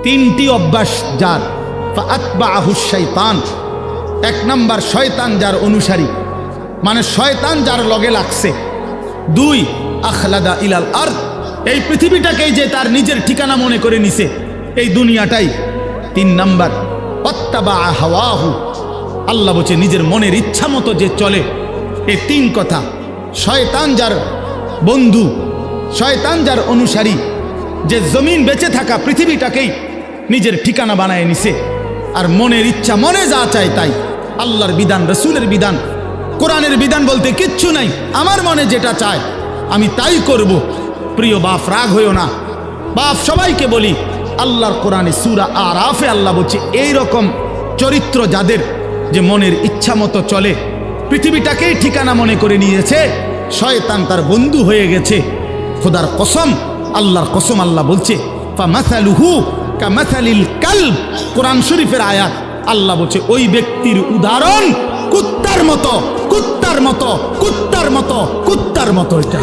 তিনটি অভ্যাস যার, ফাআতবাআহু শাইতান, এক নাম্বার শয়তান যার অনুসারী, মানে শয়তান যার লগে লাগছে। দুই, আখলাদা ইলাল আরদ, এই পৃথিবীটাকেই যে তার নিজের ঠিকানা মনে করে নিছে, এই দুনিয়াটাই। তিন নাম্বার, ওয়াত্তাবা হাওয়াহু, আল্লাহ বলছে নিজের মনের ইচ্ছা মতো যে চলে। এই তিন কথা, শয়তান যার বন্ধু, শয়তান যার অনুসারী, যে জমিন বেঁচে থাকা পৃথিবীটাকেই নিজের ঠিকানা বানায় নিছে, আর মনের ইচ্ছা, মনে যা চায় তাই। আল্লাহর বিধান, রসুলের বিধান, কোরআনের বিধান বলতে কিচ্ছু নাই, আমার মনে যেটা চায় আমি তাই করব। প্রিয় বাপ, রাগ হইও না। বাপ সবাইকে বলি, আল্লাহর কোরআনে সূরা আরাফে আল্লাহ বলছে এইরকম চরিত্র যাদের, যে মনের ইচ্ছা মতো চলে, পৃথিবীটাকেই ঠিকানা মনে করে নিয়েছে, শয়তান তার বন্ধু হয়ে গেছে। খোদার কসম, আল্লাহর কসম, আল্লাহ বলছে ফামাসালুহু কামাসালিল কালব, কোরআন শরীফের আয়াত। আল্লাহ বলছে ওই ব্যক্তির উদাহরণ কুত্তার মতো, কুত্তার মতো, কুত্তার মতো, কুত্তার মতো। এটা